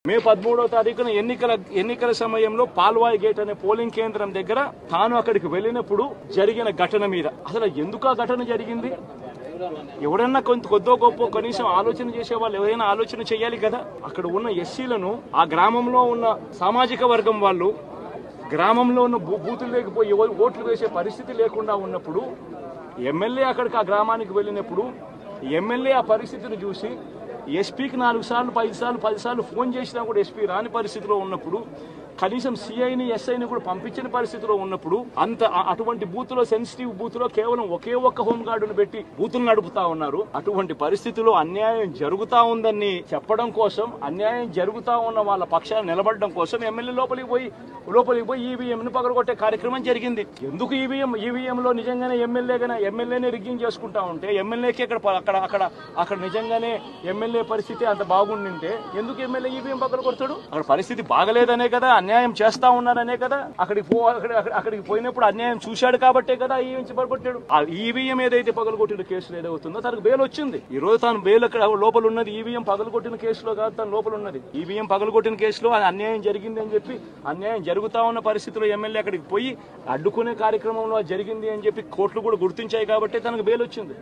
మే 13వ తారీఖున ఎన్నికల సమయంలో పాల్వాయి గేట్ అనే పోలింగ్ కేంద్రం దగ్గర తాను అక్కడికి వెళ్ళినప్పుడు జరిగిన ఘటన మీద అసలు ఎందుకు ఆ ఘటన జరిగింది? ఎవడన్నా కొద్దో గొప్ప కనీసం ఆలోచన చేసే వాళ్ళు ఎవరైనా ఆలోచన చేయాలి కదా. అక్కడ ఉన్న ఎస్సీలను ఆ గ్రామంలో ఉన్న సామాజిక వర్గం వాళ్ళు గ్రామంలో ఉన్న బూతులు లేకపోయి ఓట్లు వేసే పరిస్థితి లేకుండా ఉన్నప్పుడు ఎమ్మెల్యే అక్కడికి ఆ గ్రామానికి వెళ్ళినప్పుడు ఎమ్మెల్యే ఆ పరిస్థితిని చూసి ఎస్పీకి 4 సార్లు 5 సార్లు 10 సార్లు ఫోన్ చేసినా కూడా ఎస్పీ రాని పరిస్థితిలో ఉన్నప్పుడు కనీసం సిఐని ఎస్ఐని కూడా పంపించిన పరిస్థితిలో ఉన్నప్పుడు అటువంటి బూత్లో సెన్సిటివ్ బూత్లో కేవలం ఒకే ఒక్క హోంగార్డును పెట్టి బూతులు నడుపుతా ఉన్నారు. అటువంటి పరిస్థితిలో అన్యాయం జరుగుతా ఉందని చెప్పడం కోసం, అన్యాయం జరుగుతా ఉన్న వాళ్ళ పక్షాన్ని నిలబడడం కోసం ఎమ్మెల్యే లోపలికి పోయి ఈవీఎంను పగలగొట్టే కార్యక్రమం జరిగింది. ఎందుకు ఈవీఎంలో నిజంగానే ఎమ్మెల్యేనే రిగ్గింగ్ చేసుకుంటా ఉంటే ఎమ్మెల్యేకి అక్కడ నిజంగానే ఎమ్మెల్యే పరిస్థితి అంత బాగుండింటే ఎందుకు ఎమ్మెల్యే ఈవీఎం పగలగొడతాడు? అక్కడ పరిస్థితి బాగలేదనే కదా, అన్యాయం చేస్తా ఉన్నారనే కదా. అక్కడికి పోయినప్పుడు అన్యాయం చూశాడు కాబట్టే కదా ఈవీఎం పగలగొట్టాడు. ఆ ఈవీఎం ఏదైతే పగలగొట్టిన కేసులో ఏదవుతుందో తనకు బెయిల్ వచ్చింది. ఈ రోజు తాను బెయిల్ అక్కడ లోపల ఉన్నది ఈవీఎం పగలగొట్టిన కేసులో కాదు, తను లోపల ఉన్నది ఈవీఎం పగలగొట్టిన కేసులో. అన్యాయం జరిగింది అని చెప్పి అన్యాయం జరుగుతా ఉన్న పరిస్థితిలో ఎమ్మెల్యే అక్కడికి పోయి అడ్డుకునే కార్యక్రమంలో జరిగింది అని చెప్పి కోర్టులు కూడా గుర్తించాయి కాబట్టి తనకు బెయిల్ వచ్చింది.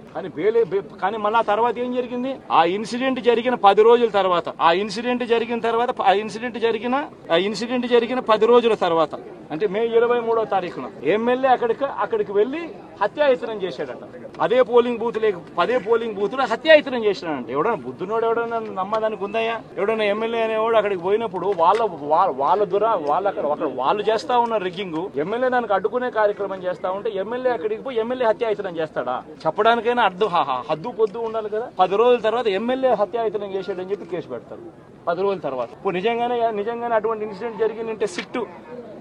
కానీ మళ్ళా తర్వాత ఏం జరిగింది? ఆ ఇన్సిడెంట్ జరిగిన 10 రోజుల తర్వాత ఆ ఇన్సిడెంట్ జరిగిన 10 రోజుల తర్వాత అంటే మే 23వ తారీఖున ఎమ్మెల్యే అక్కడికి వెళ్లి హత్యాయత్నం చేశాడట. అదే పోలింగ్ బూత్ లో హత్యాయత్నం చేశాడంట. ఎవడన్నా బుద్ధునోడు ఎవడన్నా నమ్మదానికి ఉందయ్యా? ఎవడన్నా ఎమ్మెల్యే అనేవాడు అక్కడికి పోయినప్పుడు వాళ్ళు చేస్తా ఉన్న రిగ్గింగ్, ఎమ్మెల్యే దానికి అడ్డుకునే కార్యక్రమం చేస్తా ఉంటే ఎమ్మెల్యే అక్కడికి పోయి ఎమ్మెల్యే హత్యాయత్నం చేస్తాడా? చెప్పడానికైనా హద్దు పొద్దు ఉండాలి కదా. 10 రోజుల తర్వాత ఎమ్మెల్యే హత్యాయత్నం చేశాడని చెప్పి కేసు పెడతారు 10 రోజుల తర్వాత. ఇప్పుడు నిజంగానే అటువంటి ఇన్సిడెంట్ జరిగిందంటే సిట్టు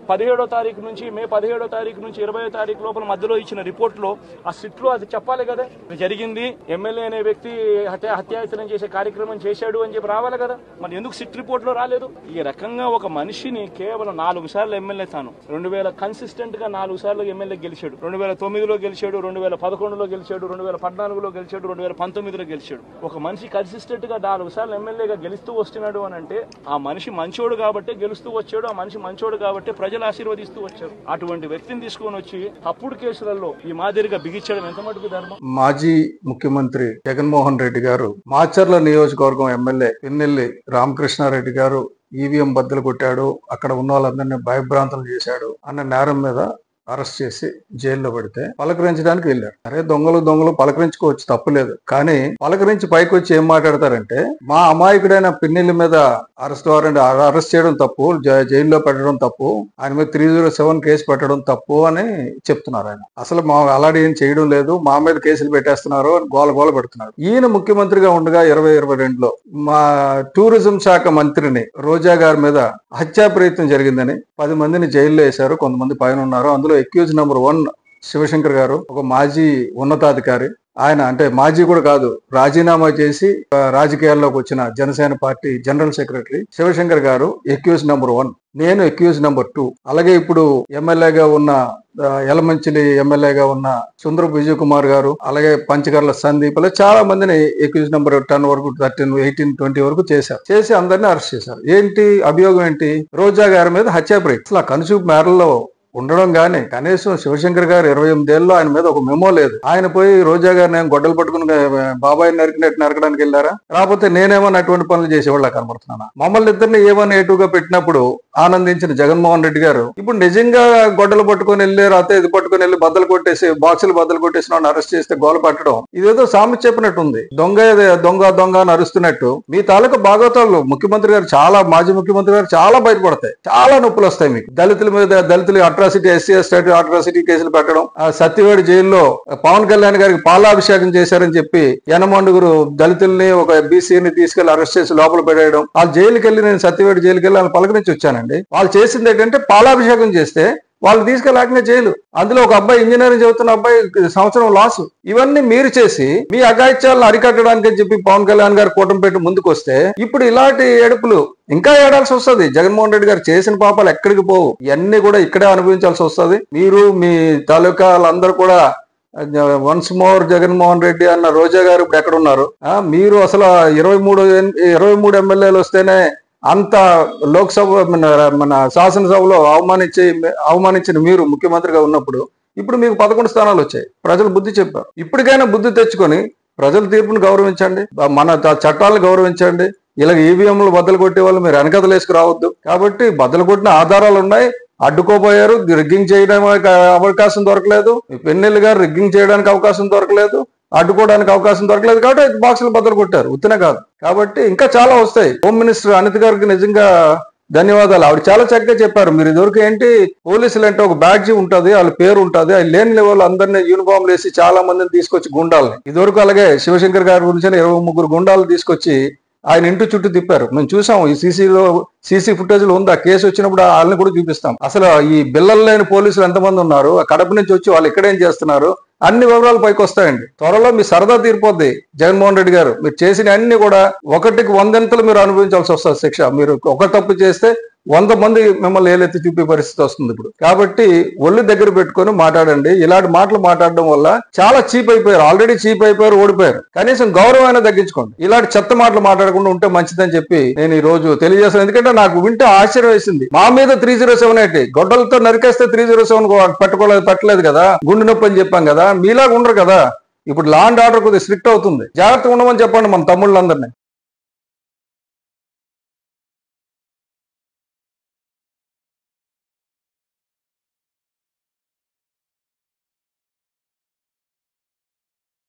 17వ తారీఖు నుంచి మే 17వ తారీఖు నుంచి 20వ తారీఖు లోపల మధ్యలో ఇచ్చిన రిపోర్ట్ లో ఆ సిట్ లో అది చెప్పాలి కదా, జరిగింది ఎమ్మెల్యే అనే వ్యక్తి హత్యాయత్నం చేసే కార్యక్రమం చేశాడు అని చెప్పి రావాలి కదా. మరి ఎందుకు సిట్ రిపోర్ట్ లో రాలేదు? ఈ రకంగా ఒక మనిషిని కేవలం 4 సార్లు ఎమ్మెల్యే తాను 2000 కన్సిస్టెంట్ గా 4 సార్లు ఎమ్మెల్యే గెలిచాడు. 2009లో గెలిచాడు, 2011లో గెలిచాడు, 2014లో గెలిచాడు, 2019లో గెలిచాడు. ఒక మనిషి కన్సిస్టెంట్ గా 4 సార్లు ఎమ్మెల్యేగా గెలుస్తూ వస్తున్నాడు అని అంటే ఆ మనిషి మంచోడు కాబట్టి గెలుస్తూ వచ్చాడు, ఆ మనిషి మంచోడు కాబట్టి ప్రజలు ఆశీర్వదిస్తూ వచ్చారు. అటువంటి వ్యక్తిని తీసుకొని వచ్చి తప్పుడు కేసులలో ఈ మాదిరిగా బిగించడం ఎంత మటుకు ధర్మం? మాజీ ముఖ్యమంత్రి జగన్మోహన్ రెడ్డి గారు మాచర్ల నియోజకవర్గం ఎమ్మెల్యే పిన్నెల్లి రామకృష్ణారెడ్డి గారు ఈవీఎం బద్దలు కొట్టాడు, అక్కడ ఉన్న వాళ్ళందరినీ భయభ్రాంతులు చేశాడు అన్న నేరం మీద అరెస్ట్ చేసి జైల్లో పెడితే పలకరించడానికి వెళ్ళారు. అరే దొంగలు పలకరించుకోవచ్చు, తప్పులేదు. కానీ పలకరించి పైకి వచ్చి ఏం మాట్లాడతారంటే మా అమాయకుడైన పిన్నెల్లి మీద అరెస్ట్ చేయడం తప్పు, జైల్లో పెట్టడం తప్పు, ఆయన మీద 307 కేసు పెట్టడం తప్పు అని చెప్తున్నారు. ఆయన అసలు అలాంటి ఏం చేయడం లేదు, మా మీద కేసులు పెట్టేస్తున్నారు అని గోల పెడుతున్నారు. ఈయన ముఖ్యమంత్రిగా ఉండగా 2022లో మా టూరిజం శాఖ మంత్రిని రోజా గారి మీద హత్యా ప్రయత్నం జరిగిందని 10 మందిని జైల్లో వేశారు, కొంతమంది పైన ఉన్నారు. అందులో అక్యూజ్ నెంబర్ 1 శివశంకర్ గారు, ఒక మాజీ ఉన్నతాధికారి. ఆయన అంటే మాజీ కూడా కాదు, రాజీనామా చేసి రాజకీయాల్లోకి వచ్చిన Janasena party general secretary Shivashankar garu accused number 1, నేను అక్యూజ్ నెంబర్ 2. అలాగే ఇప్పుడు ఎమ్మెల్యేగా ఉన్న యలమంచిలి ఎమ్మెల్యేగా ఉన్న సుందరపు విజయ్ కుమార్ గారు, అలాగే పంచకర్ల సందీప్, అలా చాలా మందిని అక్యూజ్ నెంబర్ 10 వరకు 13, 18, 20 వరకు చేసి అందరినీ అరెస్ట్ చేశారు. ఏంటి అభియోగం? ఏంటి? రోజా గారి మీద హత్యా ప్రయత్నం. అసలు కనుచూపు మేరలో ఉండడం గానీ కనీసం శివశంకర్ గారు 28 ఏళ్ళలో ఆయన మీద ఒక మెమో లేదు. ఆయన పోయి రోజా గారిని గొడ్డలు పట్టుకుని బాబాయ్ నరకడానికి వెళ్ళారా? రాకపోతే నేనేమన్నా అటువంటి పనులు చేసేవాళ్ళ కనబడుతున్నానా? మమ్మల్ని ఇద్దరిని A1 A2గా పెట్టినప్పుడు ఆనందించిన జగన్మోహన్ రెడ్డి గారు ఇప్పుడు నిజంగా గొడ్డలు పట్టుకుని వెళ్ళి రాతే ఇది పట్టుకుని వెళ్ళి బద్దలు కొట్టేసి బాక్సులు బద్దలు కొట్టేసి నన్ను అరెస్ట్ చేస్తే గోల పట్టడం ఇదేదో సామెత చెప్పినట్టుంది. దొంగ అని అరుస్తున్నట్టు మీ తాలూకా భాగవతాలు ముఖ్యమంత్రి గారు మాజీ ముఖ్యమంత్రి గారు చాలా బయటపడతాయి, చాలా నొప్పులు వస్తాయి మీకు. దళితులు అట్రాసిటీ, SC ST అట్రాసిటీ కేసులు పెట్టడం, సత్యవేడి జైల్లో పవన్ కళ్యాణ్ గారికి పాలాభిషేకం చేశారని చెప్పి 80 దళితుల్ని ఒక BCని తీసుకెళ్లి అరెస్ట్ చేసి లోపల పెట్టేయడం. వాళ్ళు జైలుకి వెళ్ళి నేను సత్యవేడి జైలుకి వెళ్ళి వాళ్ళని పలకరించి వచ్చానండి. వాళ్ళు చేసింది ఏంటంటే పాలాభిషేకం చేస్తే వాళ్ళు తీసుకెళ్ళాకనే జైలు. అందులో ఒక అబ్బాయి ఇంజనీరింగ్ చదువుతున్న అబ్బాయి సంవత్సరం లాసు. ఇవన్నీ మీరు చేసి మీ అఘాయిత్యాలను అరికట్టడానికి అని చెప్పి పవన్ కళ్యాణ్ గారు కూటమి పెట్టి ముందుకు వస్తే ఇప్పుడు ఇలాంటి ఏడుపులు ఇంకా ఏడాల్సి వస్తుంది. జగన్మోహన్ రెడ్డి గారు చేసిన పాపాలు ఎక్కడికి పోవు, ఇవన్నీ కూడా ఇక్కడే అనుభవించాల్సి వస్తుంది. మీరు మీ తాలూకా వాళ్ళందరూ కూడా వన్స్ మోర్ జగన్మోహన్ రెడ్డి అన్న రోజా గారు ఇప్పుడు ఎక్కడున్నారు? మీరు అసలు 23 ఎమ్మెల్యేలు వస్తేనే అంత లోక్సభ మన శాసనసభలో అవమానించిన మీరు ముఖ్యమంత్రిగా ఉన్నప్పుడు ఇప్పుడు మీకు 11 స్థానాలు వచ్చాయి. ప్రజలు బుద్ధి చెప్పారు. ఇప్పటికైనా బుద్ధి తెచ్చుకొని ప్రజల తీర్పును గౌరవించండి, మన చట్టాలను గౌరవించండి. ఇలా ఈవీఎంలు బద్దలు కొట్టే వాళ్ళు మీరు వెనకదలు వేసుకురావద్దు. కాబట్టి బద్దలు కొట్టిన ఆధారాలు ఉన్నాయి, అడ్డుకోపోయారు. రిగ్గింగ్ చేయడానికి అవకాశం దొరకలేదు. పెన్నెల్లి గారు రిగ్గింగ్ చేయడానికి అవకాశం దొరకలేదు, అడ్డుకోవడానికి అవకాశం దొరకలేదు. కాబట్టి బాక్సులు బద్దలు కొట్టారు, ఉత్తినే కాదు. కాబట్టి ఇంకా చాలా వస్తాయి. హోమ్ మినిస్టర్ అనిత గారికి నిజంగా ధన్యవాదాలు. ఆవిడ చాలా చక్కగా చెప్పారు. మీరు ఇదివరకు ఏంటి, పోలీసులు అంటే ఒక బ్యాడ్జీ ఉంటుంది, వాళ్ళ పేరు ఉంటుంది, అది లేని లెవెల్ అందరినీ యూనిఫామ్లు వేసి చాలా మందిని తీసుకొచ్చి గుండాలని, ఇదివరకు అలాగే శివశంకర్ గారి గురించి 23 గుండాలు తీసుకొచ్చి ఆయన ఇంటి చుట్టూ తిప్పారు. మేము చూసాం. ఈ సీసీ ఫుటేజ్ లో ఉంది. ఆ కేసు వచ్చినప్పుడు వాళ్ళని కూడా చూపిస్తాం. అసలు ఈ బిల్లలు లేని పోలీసులు ఎంతమంది ఉన్నారు, కడప నుంచి వచ్చి వాళ్ళు ఇక్కడేం చేస్తున్నారు, అన్ని వివరాలు పైకి వస్తాయండి. త్వరలో మీ సరదా తీరిపోద్ది. జగన్మోహన్ రెడ్డి గారు మీరు చేసిన అన్ని కూడా 1కి 100 మీరు అనుభవించాల్సి వస్తుంది శిక్ష. మీరు ఒక తప్పు చేస్తే 100 మంది మిమ్మల్ని ఏలెత్తి చూపే పరిస్థితి వస్తుంది ఇప్పుడు. కాబట్టి ఒళ్ళు దగ్గర పెట్టుకొని మాట్లాడండి. ఇలాంటి మాటలు మాట్లాడడం వల్ల చాలా చీప్ అయిపోయారు. ఆల్రెడీ చీప్ అయిపోయారు, ఓడిపోయారు. కనీసం గౌరవమైనా తగ్గించుకోండి. ఇలాంటి చెత్త మాటలు మాట్లాడకుండా ఉంటే మంచిదని చెప్పి నేను ఈ రోజు తెలియజేస్తాను. ఎందుకంటే నాకు వింటే ఆశ్చర్యం వేసింది. మా మీద 3078 గొడ్డలతో నరికేస్తే 307 పెట్టలేదు కదా, గుండె నొప్పి అని చెప్పాం కదా. మీలాగా ఉండరు కదా. ఇప్పుడు లా అండ్ ఆర్డర్ కొద్దిగా స్ట్రిక్ట్ అవుతుంది. జాగ్రత్తగా ఉండమని చెప్పండి మన తమ్ముళ్ళందరినీ.